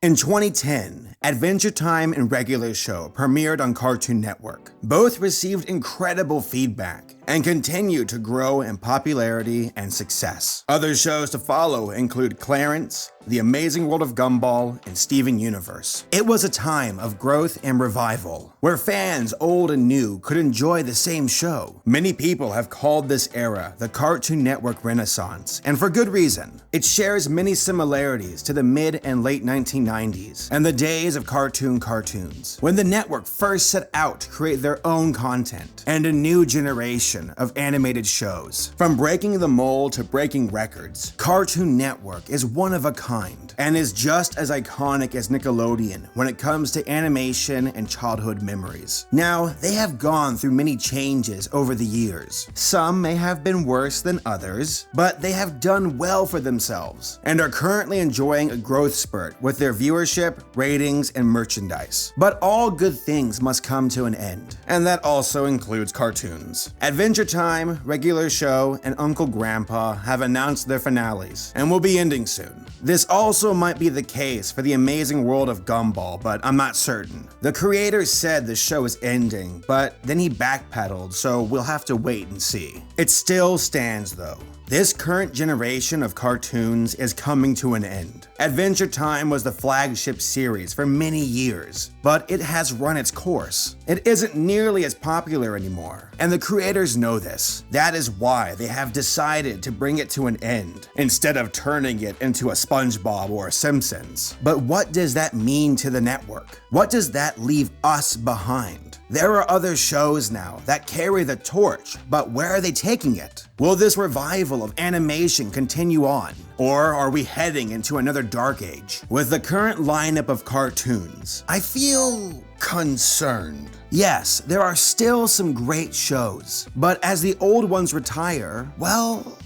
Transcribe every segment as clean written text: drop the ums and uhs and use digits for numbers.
In 2010, Adventure Time and Regular Show premiered on Cartoon Network. Both received incredible feedback and continue to grow in popularity and success. Other shows to follow include Clarence, The Amazing World of Gumball, and Steven Universe. It was a time of growth and revival, where fans old and new could enjoy the same show. Many people have called this era the Cartoon Network Renaissance, and for good reason. It shares many similarities to the mid and late 1990s and the days of cartoons, when the network first set out to create their own content and a new generation of animated shows. From breaking the mold to breaking records, Cartoon Network is one of a kind and is just as iconic as Nickelodeon when it comes to animation and childhood memories. Now, they have gone through many changes over the years. Some may have been worse than others, but they have done well for themselves and are currently enjoying a growth spurt with their viewership, ratings, and merchandise. But all good things must come to an end, and that also includes cartoons. Adventure Time, Regular Show, and Uncle Grandpa have announced their finales and will be ending soon. This also might be the case for The Amazing World of Gumball, but I'm not certain. The creator said the show is ending, but then he backpedaled, so we'll have to wait and see. It still stands though. This current generation of cartoons is coming to an end. Adventure Time was the flagship series for many years, but it has run its course. It isn't nearly as popular anymore, and the creators know this. That is why they have decided to bring it to an end, instead of turning it into a SpongeBob or a Simpsons. But what does that mean to the network? What does that leave us behind? There are other shows now that carry the torch, but where are they taking it? Will this revival of animation continue on? Or are we heading into another dark age? With the current lineup of cartoons, I feel concerned. Yes, there are still some great shows, but as the old ones retire, well,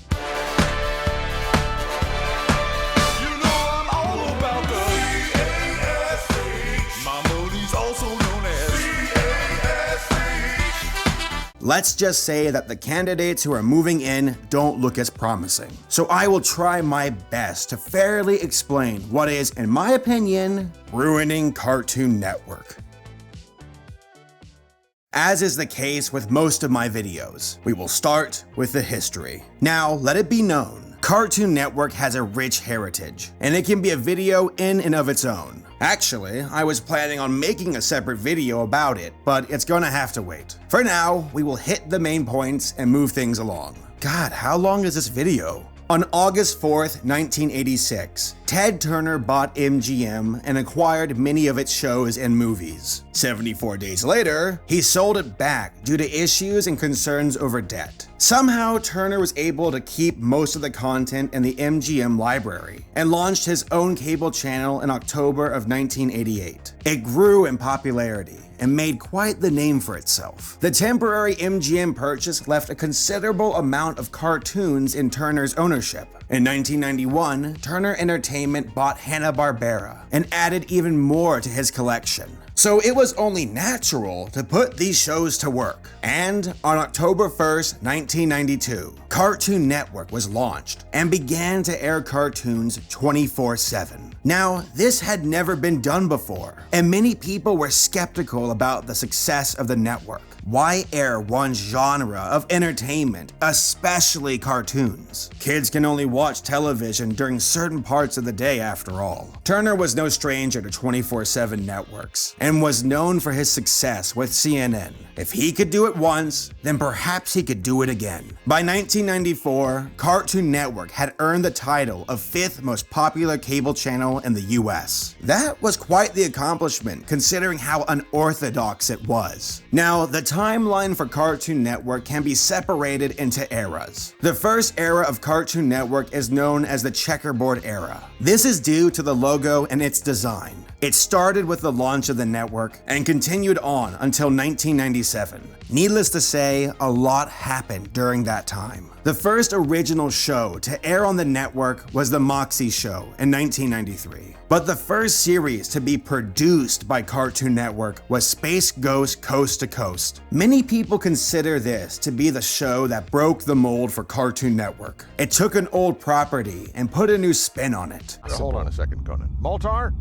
let's just say that the candidates who are moving in don't look as promising. So I will try my best to fairly explain what is, in my opinion, ruining Cartoon Network. As is the case with most of my videos, we will start with the history. Now, let it be known, Cartoon Network has a rich heritage, and it can be a video in and of its own. Actually, I was planning on making a separate video about it, but it's gonna have to wait. For now, we will hit the main points and move things along. God, how long is this video? On August 4th, 1986, Ted Turner bought MGM and acquired many of its shows and movies. 74 days later, he sold it back due to issues and concerns over debt. Somehow, Turner was able to keep most of the content in the MGM library and launched his own cable channel in October of 1988. It grew in popularity and made quite the name for itself. The temporary MGM purchase left a considerable amount of cartoons in Turner's ownership. In 1991, Turner Entertainment bought Hanna-Barbera and added even more to his collection. So it was only natural to put these shows to work. And on October 1st, 1992, Cartoon Network was launched and began to air cartoons 24/7. Now, this had never been done before, and many people were skeptical about the success of the network. Why air one genre of entertainment, especially cartoons? Kids can only watch television during certain parts of the day after all. Turner was no stranger to 24/7 networks and was known for his success with CNN. If he could do it once, then perhaps he could do it again. By 1994, Cartoon Network had earned the title of 5th most popular cable channel in the US. That was quite the accomplishment considering how unorthodox it was. Now, the timeline for Cartoon Network can be separated into eras. The first era of Cartoon Network is known as the checkerboard era. This is due to the logo and its design. It started with the launch of the network and continued on until 1997. Needless to say, a lot happened during that time. The first original show to air on the network was The Moxie Show in 1993. But the first series to be produced by Cartoon Network was Space Ghost Coast to Coast. Many people consider this to be the show that broke the mold for Cartoon Network. It took an old property and put a new spin on it. Hold on a second, Conan. Moltar?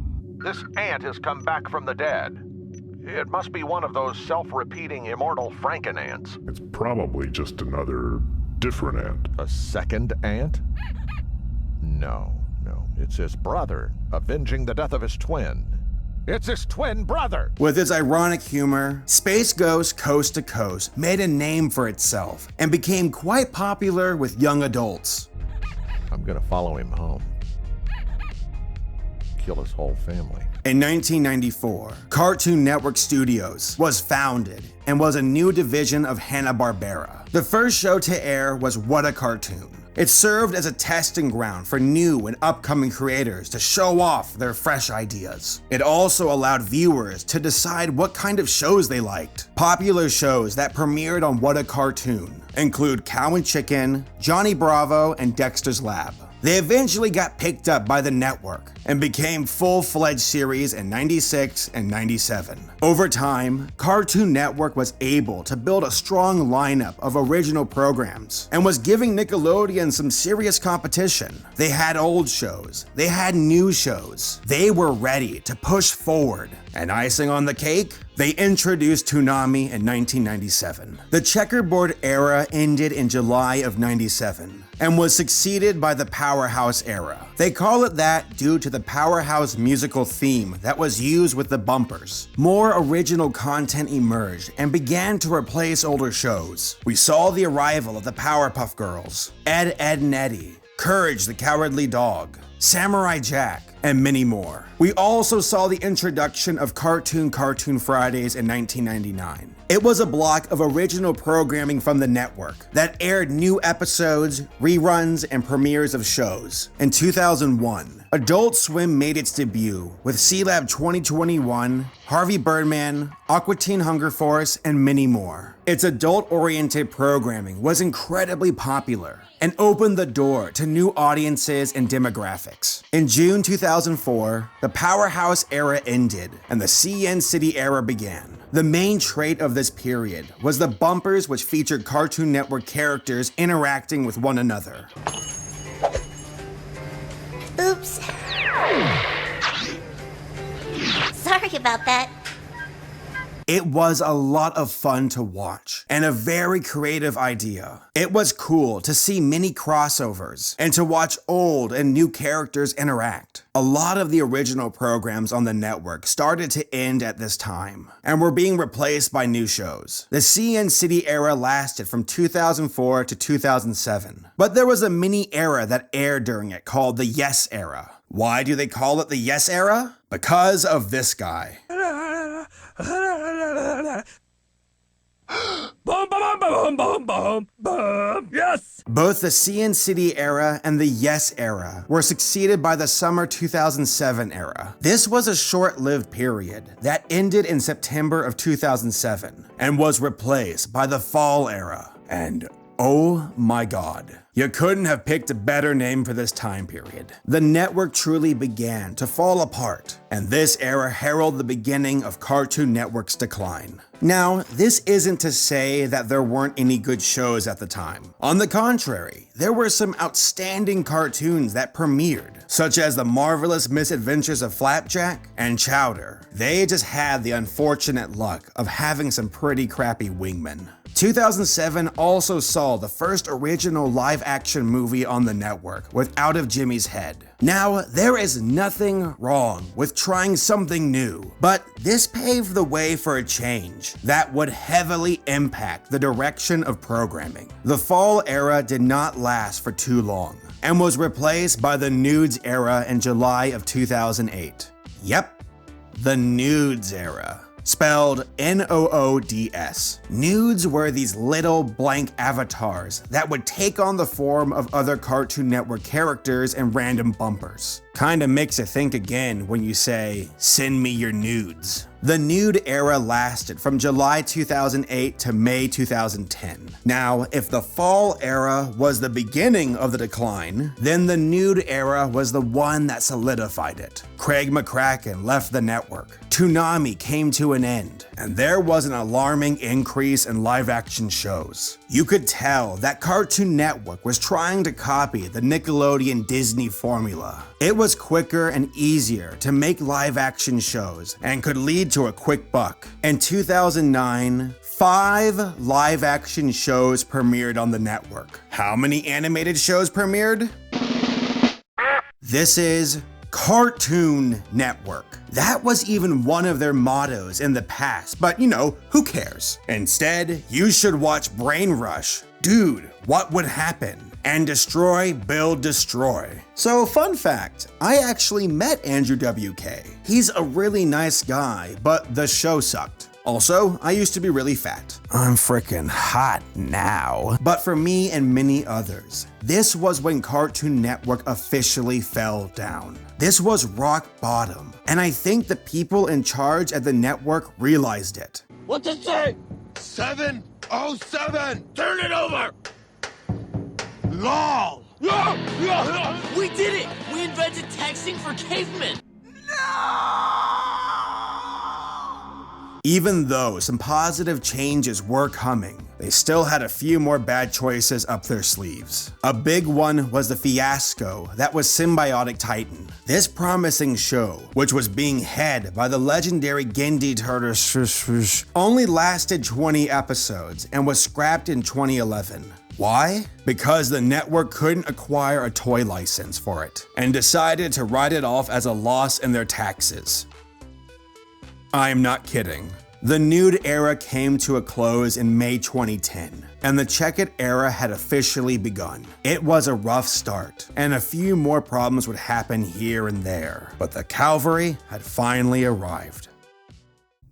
This ant has come back from the dead. It must be one of those self-repeating immortal Franken ants. It's probably just another different ant. A second ant? No. It's his brother, avenging the death of his twin. It's his twin brother! With its ironic humor, Space Ghost Coast to Coast made a name for itself and became quite popular with young adults. I'm gonna follow him home. Kill his whole family. In 1994, Cartoon Network Studios was founded and was a new division of Hanna-Barbera. The first show to air was What a Cartoon. It served as a testing ground for new and upcoming creators to show off their fresh ideas. It also allowed viewers to decide what kind of shows they liked. Popular shows that premiered on What a Cartoon include Cow and Chicken, Johnny Bravo, and Dexter's Lab. They eventually got picked up by the network and became full-fledged series in 96 and 97. Over time, Cartoon Network was able to build a strong lineup of original programs and was giving Nickelodeon some serious competition. They had old shows, they had new shows. They were ready to push forward. And icing on the cake, they introduced Toonami in 1997. The checkerboard era ended in July of 97 and was succeeded by the Powerhouse era. They call it that due to the Powerhouse musical theme that was used with the bumpers. More original content emerged and began to replace older shows. We saw the arrival of the Powerpuff Girls, Ed, Edd n Eddy, Courage the Cowardly Dog, Samurai Jack, and many more. We also saw the introduction of Cartoon Fridays in 1999. It was a block of original programming from the network that aired new episodes, reruns, and premieres of shows. In 2001, Adult Swim made its debut with Sealab 2021, Harvey Birdman, Aqua Teen Hunger Force, and many more. Its adult-oriented programming was incredibly popular and opened the door to new audiences and demographics. In June 2004, the Powerhouse era ended and the CN City era began. The main trait of this period was the bumpers, which featured Cartoon Network characters interacting with one another. Oops. Sorry about that. It was a lot of fun to watch and a very creative idea. It was cool to see many crossovers and to watch old and new characters interact. A lot of the original programs on the network started to end at this time and were being replaced by new shows. The CN City era lasted from 2004 to 2007, but there was a mini era that aired during it called the Yes era. Why do they call it the Yes era? Because of this guy. Yes! Both the CN City era and the Yes era were succeeded by the Summer 2007 era. This was a short-lived period that ended in September of 2007 and was replaced by the Fall era. And oh my god, you couldn't have picked a better name for this time period. The network truly began to fall apart, and this era heralded the beginning of Cartoon Network's decline. Now, this isn't to say that there weren't any good shows at the time. On the contrary, there were some outstanding cartoons that premiered, such as The Marvelous Misadventures of Flapjack and Chowder. They just had the unfortunate luck of having some pretty crappy wingmen. 2007 also saw the first original live-action movie on the network with Out of Jimmy's Head. Now, there is nothing wrong with trying something new, but this paved the way for a change that would heavily impact the direction of programming. The Fall era did not last for too long and was replaced by the Nudes era in July of 2008. Yep, the Nudes era. Spelled Noods. Nudes were these little blank avatars that would take on the form of other Cartoon Network characters and random bumpers. Kinda makes you think again when you say, "Send me your nudes." The nude era lasted from July 2008 to May 2010. Now, if the fall era was the beginning of the decline, then the nude era was the one that solidified it. Craig McCracken left the network. Toonami came to an end, and there was an alarming increase in live-action shows. You could tell that Cartoon Network was trying to copy the Nickelodeon Disney formula. It was quicker and easier to make live-action shows and could lead to a quick buck. In 2009, 5 live-action shows premiered on the network. How many animated shows premiered? This is Cartoon Network. That was even one of their mottos in the past, but who cares? Instead, you should watch Brain Rush. Dude, what would happen? And Destroy, Build, Destroy. So, fun fact, I actually met Andrew WK. He's a really nice guy, but the show sucked. Also, I used to be really fat. I'm freaking hot now. But for me and many others, this was when Cartoon Network officially fell down. This was rock bottom, and I think the people in charge at the network realized it. What's it say? 707! Turn it over! LOL! We did it! We invented texting for cavemen! Even though some positive changes were coming, they still had a few more bad choices up their sleeves. A big one was the fiasco that was Symbiotic Titan. This promising show, which was being head by the legendary Genndy Tartakovsky, only lasted 20 episodes and was scrapped in 2011. Why? Because the network couldn't acquire a toy license for it and decided to write it off as a loss in their taxes. I'm not kidding. The nude era came to a close in May 2010, and the Check It era had officially begun. It was a rough start, and a few more problems would happen here and there, but the cavalry had finally arrived.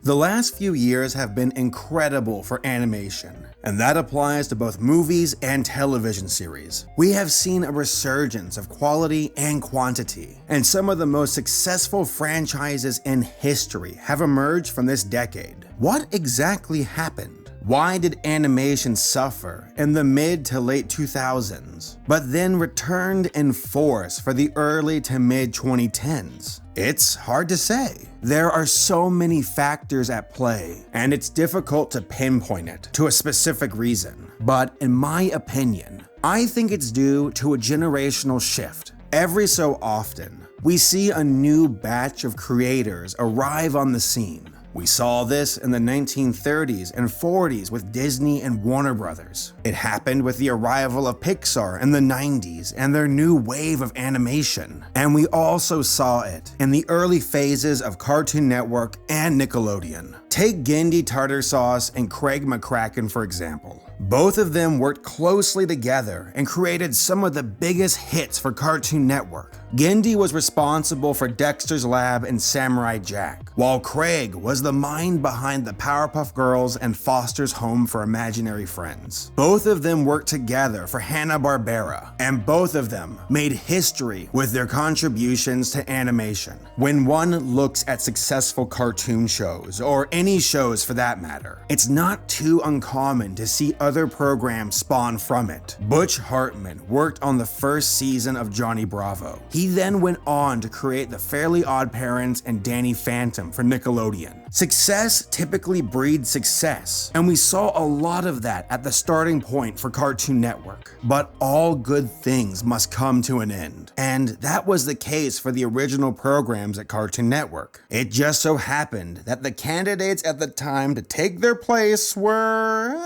The last few years have been incredible for animation, and that applies to both movies and television series. We have seen a resurgence of quality and quantity, and some of the most successful franchises in history have emerged from this decade. What exactly happened? Why did animation suffer in the mid to late 2000s, but then returned in force for the early to mid 2010s? It's hard to say. There are so many factors at play, and it's difficult to pinpoint it to a specific reason. But in my opinion, I think it's due to a generational shift. Every so often, we see a new batch of creators arrive on the scene. We saw this in the 1930s and 40s with Disney and Warner Brothers. It happened with the arrival of Pixar in the 90s and their new wave of animation. And we also saw it in the early phases of Cartoon Network and Nickelodeon. Take Genndy Tartakovsky and Craig McCracken, for example. Both of them worked closely together and created some of the biggest hits for Cartoon Network. Genndy was responsible for Dexter's Lab and Samurai Jack, while Craig was the mind behind the Powerpuff Girls and Foster's Home for Imaginary Friends. Both of them worked together for Hanna-Barbera, and both of them made history with their contributions to animation. When one looks at successful cartoon shows, or any shows for that matter, it's not too uncommon to see other programs spawn from it. Butch Hartman worked on the first season of Johnny Bravo. He then went on to create The Fairly OddParents and Danny Phantom for Nickelodeon. Success typically breeds success, and we saw a lot of that at the starting point for Cartoon Network. But all good things must come to an end, and that was the case for the original programs at Cartoon Network. It just so happened that the candidates at the time to take their place were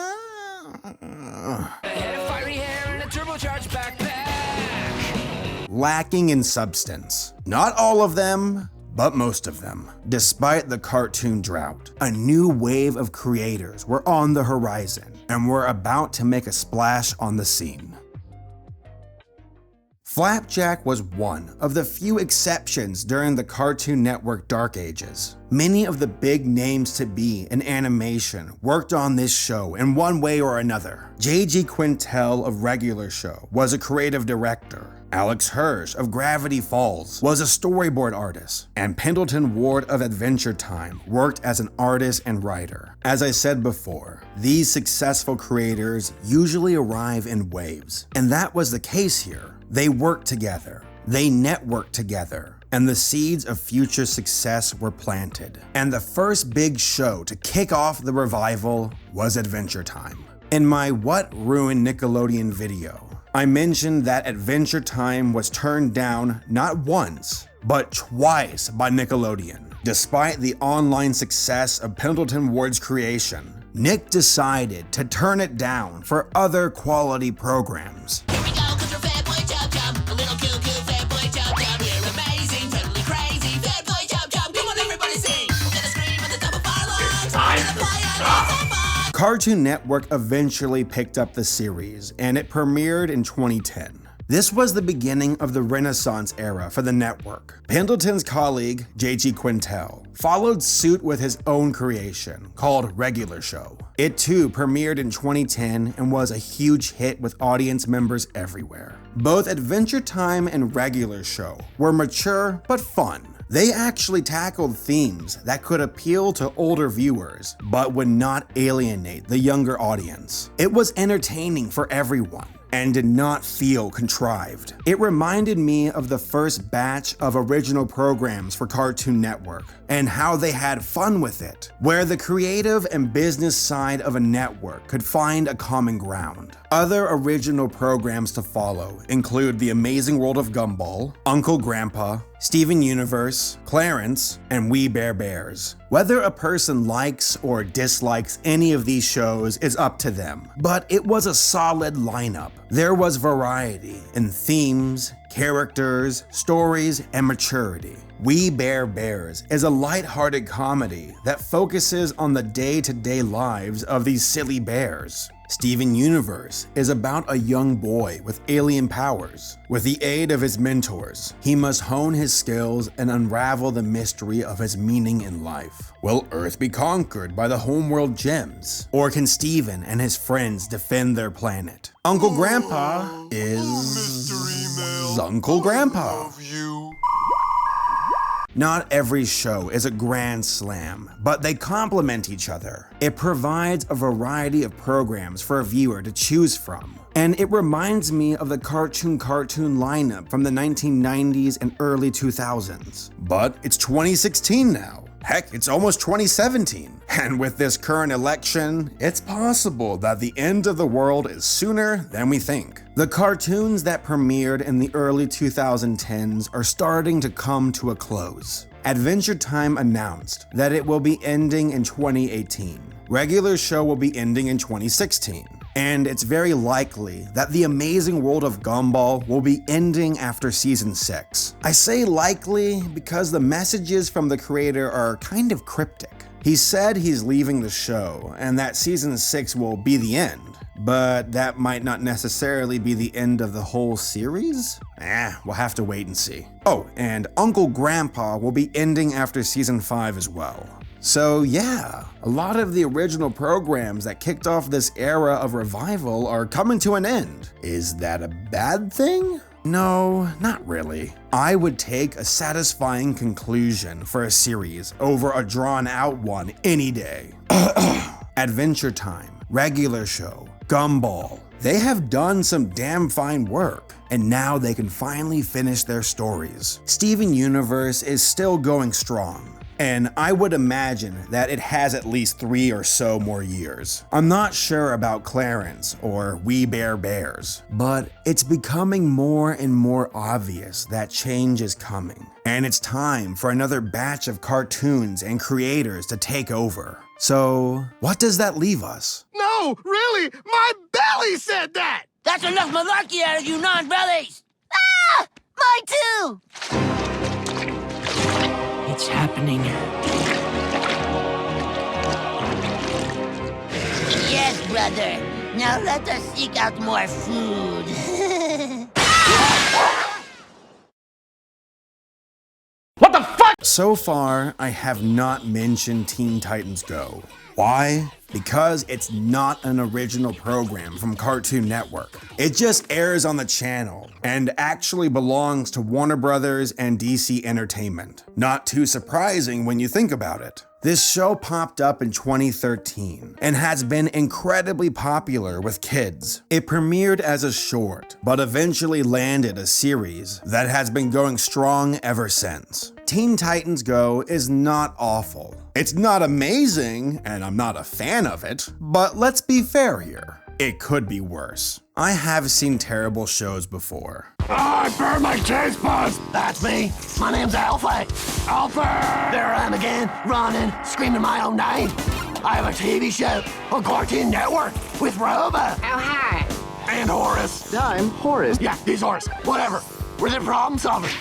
lacking in substance. Not all of them, but most of them. Despite the cartoon drought, a new wave of creators were on the horizon and were about to make a splash on the scene. Flapjack was one of the few exceptions during the Cartoon Network dark ages. Many of the big names to be in animation worked on this show in one way or another. J.G. Quintel of Regular Show was a creative director. Alex Hirsch of Gravity Falls was a storyboard artist, and Pendleton Ward of Adventure Time worked as an artist and writer. As I said before, these successful creators usually arrive in waves, and that was the case here. They worked together, they networked together, and the seeds of future success were planted. And the first big show to kick off the revival was Adventure Time. In my What Ruined Nickelodeon video, I mentioned that Adventure Time was turned down not once, but twice by Nickelodeon. Despite the online success of Pendleton Ward's creation, Nick decided to turn it down for other quality programs. Here we go, 'cause we're Fat Boy Chub Chub. A little cuckoo, Fat Boy Chub Chub. We're amazing, totally crazy. Fat Boy Chub Chub. Come on, everybody sing. We're gonna scream at the top of our lungs. We're gonna fly out of the fun. Cartoon Network eventually picked up the series, and it premiered in 2010. This was the beginning of the Renaissance era for the network. Pendleton's colleague, J.G. Quintel, followed suit with his own creation, called Regular Show. It too premiered in 2010 and was a huge hit with audience members everywhere. Both Adventure Time and Regular Show were mature but fun. They actually tackled themes that could appeal to older viewers, but would not alienate the younger audience. It was entertaining for everyone and did not feel contrived. It reminded me of the first batch of original programs for Cartoon Network and how they had fun with it, where the creative and business side of a network could find a common ground. Other original programs to follow include The Amazing World of Gumball, Uncle Grandpa, Steven Universe, Clarence, and We Bare Bears. Whether a person likes or dislikes any of these shows is up to them, but it was a solid lineup. There was variety in themes, characters, stories, and maturity. We Bare Bears is a lighthearted comedy that focuses on the day-to-day lives of these silly bears. Steven Universe is about a young boy with alien powers. With the aid of his mentors, he must hone his skills and unravel the mystery of his meaning in life. Will Earth be conquered by the homeworld gems? Or can Steven and his friends defend their planet? Uncle Grandpa is Uncle Grandpa. Not every show is a grand slam, but they complement each other. It provides a variety of programs for a viewer to choose from. And it reminds me of the cartoon lineup from the 1990s and early 2000s. But it's 2016 now. Heck, it's almost 2017. And with this current election, it's possible that the end of the world is sooner than we think. The cartoons that premiered in the early 2010s are starting to come to a close. Adventure Time announced that it will be ending in 2018. Regular Show will be ending in 2016. And it's very likely that The Amazing World of Gumball will be ending after season 6. I say likely because the messages from the creator are kind of cryptic. He said he's leaving the show and that season 6 will be the end, but that might not necessarily be the end of the whole series? We'll have to wait and see. Oh, and Uncle Grandpa will be ending after season 5 as well. So yeah, a lot of the original programs that kicked off this era of revival are coming to an end. Is that a bad thing? No, not really. I would take a satisfying conclusion for a series over a drawn-out one any day. Adventure Time, Regular Show, Gumball. They have done some damn fine work, and now they can finally finish their stories. Steven Universe is still going strong, and I would imagine that it has at least 3 or so more years. I'm not sure about Clarence or We Bare Bears, but it's becoming more and more obvious that change is coming, and it's time for another batch of cartoons and creators to take over. So, what does that leave us? No, really, my belly said that! That's enough malarkey out of you non-bellies! Ah! Mine too! It's happening. Yes, brother. Now let us seek out more food. So far, I have not mentioned Teen Titans Go. Why? Because it's not an original program from Cartoon Network. It just airs on the channel and actually belongs to Warner Brothers and DC Entertainment. Not too surprising when you think about it. This show popped up in 2013 and has been incredibly popular with kids. It premiered as a short, but eventually landed a series that has been going strong ever since. Teen Titans Go is not awful. It's not amazing, and I'm not a fan of it, but let's be fair here. It could be worse. I have seen terrible shows before. I burned my taste buds. That's me. My name's Alfie. Alfie! There I am again, running, screaming my own name. I have a TV show on Cartoon Network with Robo. Oh, hi. And Horace. I'm Horace. Yeah, he's Horace. Whatever. We're the problem solvers.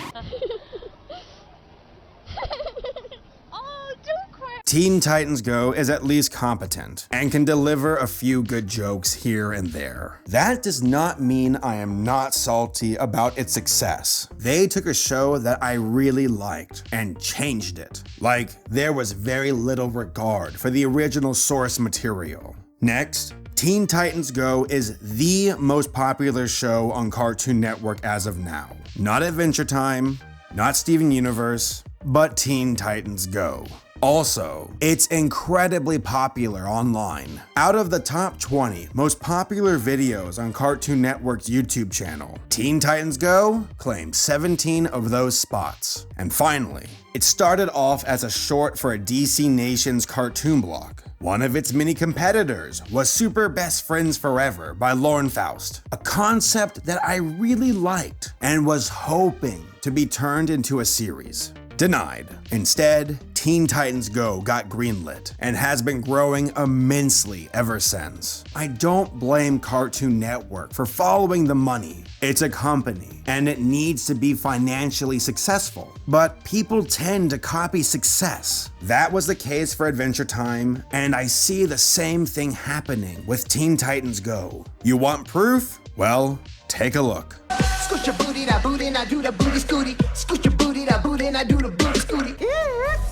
Oh, don't cry. Teen Titans Go is at least competent and can deliver a few good jokes here and there. That does not mean I am not salty about its success. They took a show that I really liked and changed it. Like, there was very little regard for the original source material. Next, Teen Titans Go is the most popular show on Cartoon Network as of now. Not Adventure Time, not Steven Universe, but Teen Titans Go. Also, it's incredibly popular online. Out of the top 20 most popular videos on Cartoon Network's YouTube channel, Teen Titans Go claims 17 of those spots. And finally, it started off as a short for a DC Nation's cartoon block. One of its many competitors was Super Best Friends Forever by Lauren Faust, a concept that I really liked and was hoping to be turned into a series. Denied. Instead, Teen Titans Go got greenlit and has been growing immensely ever since. I don't blame Cartoon Network for following the money. It's a company and it needs to be financially successful, but people tend to copy success. That was the case for Adventure Time, and I see the same thing happening with Teen Titans Go. You want proof? Well, take a look. Scoot your booty, that booty, and I do the booty scooty. Scoot your booty, that booty, and I do the booty scooty. It's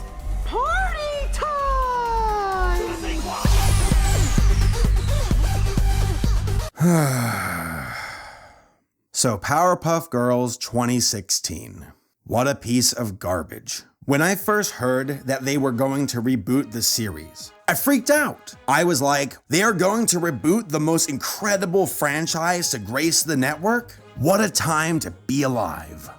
party time! So Powerpuff Girls 2016. What a piece of garbage. When I first heard that they were going to reboot the series, I freaked out. I was like, they are going to reboot the most incredible franchise to grace the network? What a time to be alive.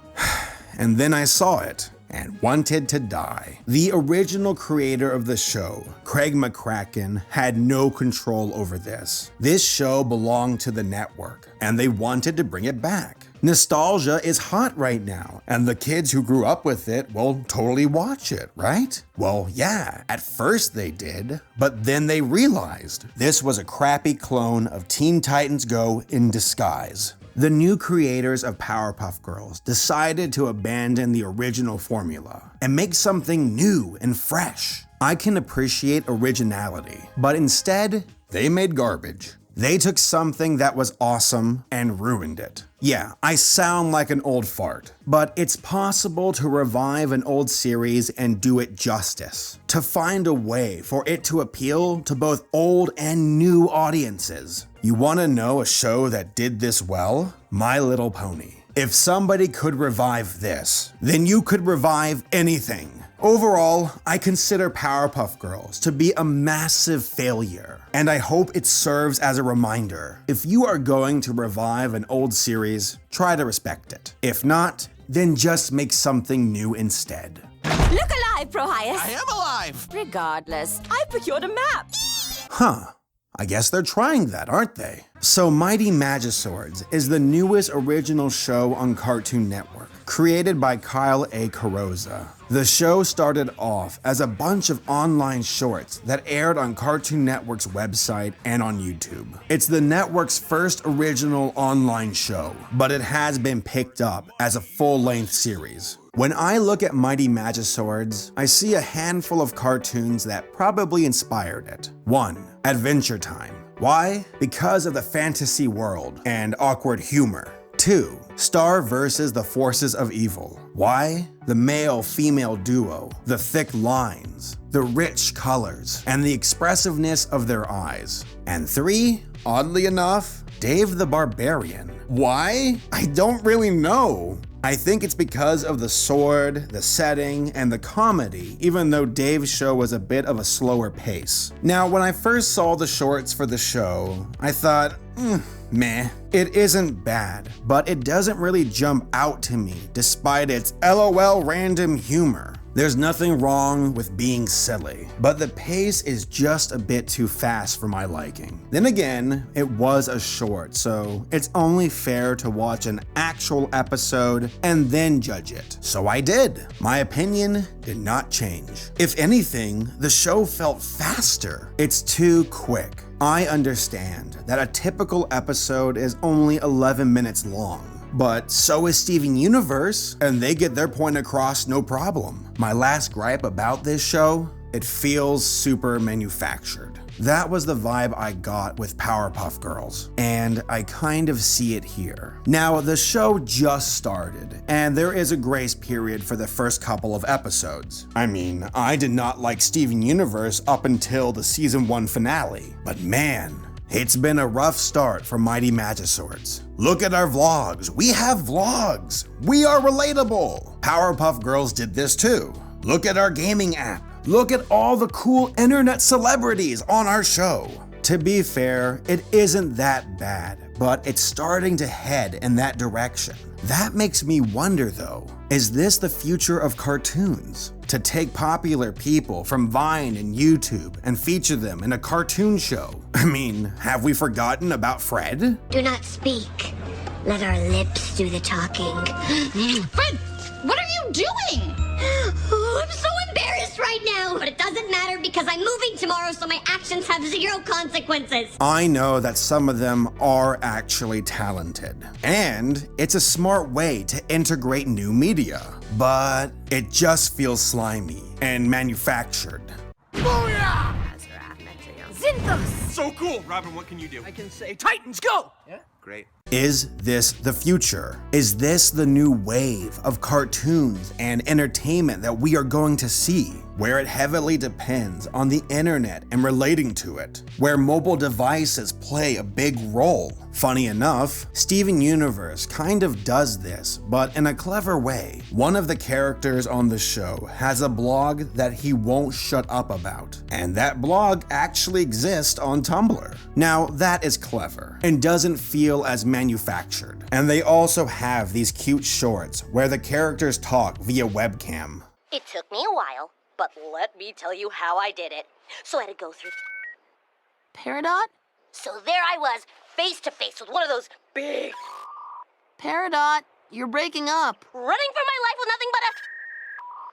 And then I saw it and wanted to die. The original creator of the show, Craig McCracken, had no control over this. This show belonged to the network, and they wanted to bring it back. Nostalgia is hot right now, and the kids who grew up with it will totally watch it, right? Well, yeah, at first they did, but then they realized this was a crappy clone of Teen Titans Go in disguise. The new creators of Powerpuff Girls decided to abandon the original formula and make something new and fresh. I can appreciate originality, but instead, they made garbage. They took something that was awesome and ruined it. Yeah, I sound like an old fart, but it's possible to revive an old series and do it justice. To find a way for it to appeal to both old and new audiences. You want to know a show that did this well? My Little Pony. If somebody could revive this, then you could revive anything. Overall, I consider Powerpuff Girls to be a massive failure, and I hope it serves as a reminder. If you are going to revive an old series, try to respect it. If not, then just make something new instead. Look alive, Prohias! I am alive! Regardless, I procured a map! Huh. I guess they're trying that, aren't they? So Mighty Magiswords is the newest original show on Cartoon Network, created by Kyle A. Carrozza. The show started off as a bunch of online shorts that aired on Cartoon Network's website and on YouTube. It's the network's first original online show, but it has been picked up as a full-length series. When I look at Mighty Magiswords, I see a handful of cartoons that probably inspired it. 1. Adventure Time. Why? Because of the fantasy world and awkward humor. 2. Star versus the forces of evil. Why? The male-female duo, the thick lines, the rich colors, and the expressiveness of their eyes. And 3. Oddly enough, Dave the Barbarian. Why? I don't really know. I think it's because of the sword, the setting, and the comedy, even though Dave's show was a bit of a slower pace. Now, when I first saw the shorts for the show, I thought, meh. It isn't bad, but it doesn't really jump out to me despite its LOL random humor. There's nothing wrong with being silly, but the pace is just a bit too fast for my liking. Then again, it was a short, so it's only fair to watch an actual episode and then judge it. So I did. My opinion did not change. If anything, the show felt faster. It's too quick. I understand that a typical episode is only 11 minutes long. But so is Steven Universe, and they get their point across no problem. My last gripe about this show, it feels super manufactured. That was the vibe I got with Powerpuff Girls, and I kind of see it here. Now, the show just started, and there is a grace period for the first couple of episodes. I mean, I did not like Steven Universe up until the season 1 finale, but man, it's been a rough start for Mighty Magiswords. Look at our vlogs. We have vlogs. We are relatable. Powerpuff Girls did this too. Look at our gaming app. Look at all the cool internet celebrities on our show. To be fair, it isn't that bad, but it's starting to head in that direction. That makes me wonder though, is this the future of cartoons? To take popular people from Vine and YouTube and feature them in a cartoon show? I mean, have we forgotten about Fred? Do not speak. Let our lips do the talking. Fred, what are you doing? Oh, I'm so embarrassed right now, but it doesn't matter because I'm moving tomorrow, so my actions have 0 consequences. I know that some of them are actually talented, and it's a smart way to integrate new media, but it just feels slimy and manufactured. Booyah! Zinthos! So cool! Robin, what can you do? I can say, Titans, go! Yeah? Great. Is this the future? Is this the new wave of cartoons and entertainment that we are going to see? Where it heavily depends on the internet and relating to it, where mobile devices play a big role. Funny enough, Steven Universe kind of does this, but in a clever way. One of the characters on the show has a blog that he won't shut up about, and that blog actually exists on Tumblr. Now, that is clever, and doesn't feel as manufactured. And they also have these cute shorts where the characters talk via webcam. It took me a while, but let me tell you how I did it. So I had to go through... Peridot? So there I was, face to face with one of those big... Peridot, you're breaking up. running for my life with nothing but a...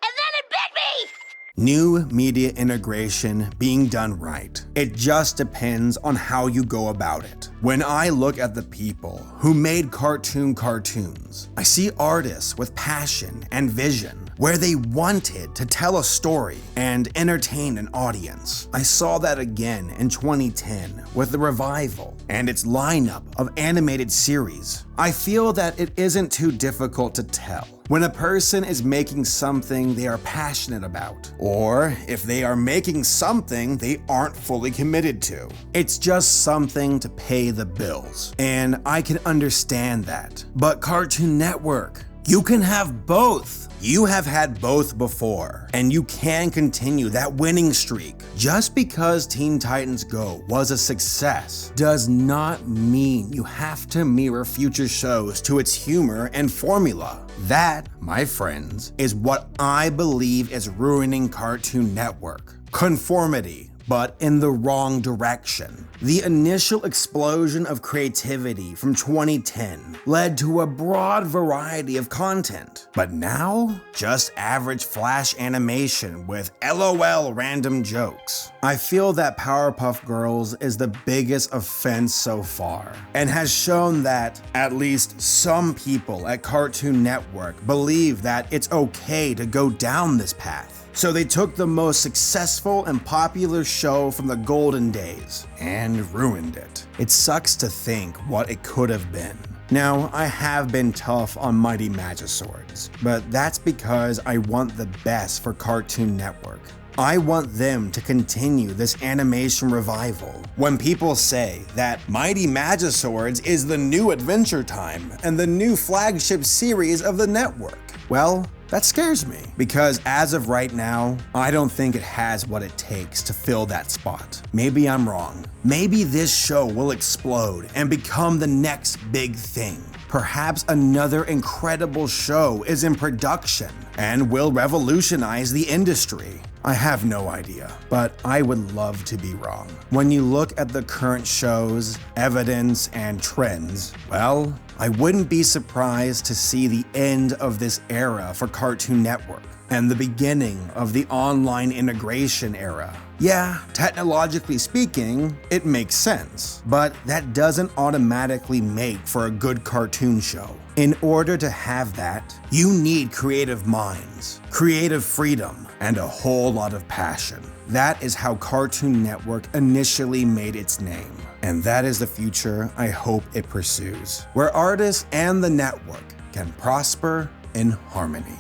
And then it bit me! New media integration being done right. It just depends on how you go about it. When I look at the people who made cartoons, I see artists with passion and vision, where they wanted to tell a story and entertain an audience. I saw that again in 2010 with The Revival and its lineup of animated series. I feel that it isn't too difficult to tell when a person is making something they are passionate about, or if they are making something they aren't fully committed to. It's just something to pay the bills, and I can understand that. But Cartoon Network, you can have both. You have had both before, and you can continue that winning streak. Just because Teen Titans Go was a success does not mean you have to mirror future shows to its humor and formula. That, my friends, is what I believe is ruining Cartoon Network. Conformity, but in the wrong direction. The initial explosion of creativity from 2010 led to a broad variety of content, but now, just average flash animation with LOL random jokes. I feel that Powerpuff Girls is the biggest offense so far, and has shown that at least some people at Cartoon Network believe that it's okay to go down this path. So they took the most successful and popular show from the golden days and ruined it. It sucks to think what it could have been. Now, I have been tough on Mighty Magiswords, but that's because I want the best for Cartoon Network. I want them to continue this animation revival. When people say that Mighty Magiswords is the new Adventure Time and the new flagship series of the network, well, that scares me, because as of right now, I don't think it has what it takes to fill that spot. Maybe I'm wrong. Maybe this show will explode and become the next big thing. Perhaps another incredible show is in production and will revolutionize the industry. I have no idea, but I would love to be wrong. When you look at the current shows, evidence, and trends, well, I wouldn't be surprised to see the end of this era for Cartoon Network and the beginning of the online integration era. Yeah, technologically speaking, it makes sense, but that doesn't automatically make for a good cartoon show. In order to have that, you need creative minds, creative freedom, and a whole lot of passion. That is how Cartoon Network initially made its name. And that is the future I hope it pursues, where artists and the network can prosper in harmony.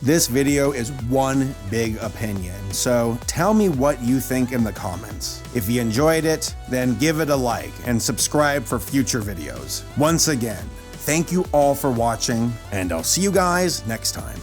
This video is one big opinion, so tell me what you think in the comments. If you enjoyed it, then give it a like and subscribe for future videos. Once again, thank you all for watching, and I'll see you guys next time.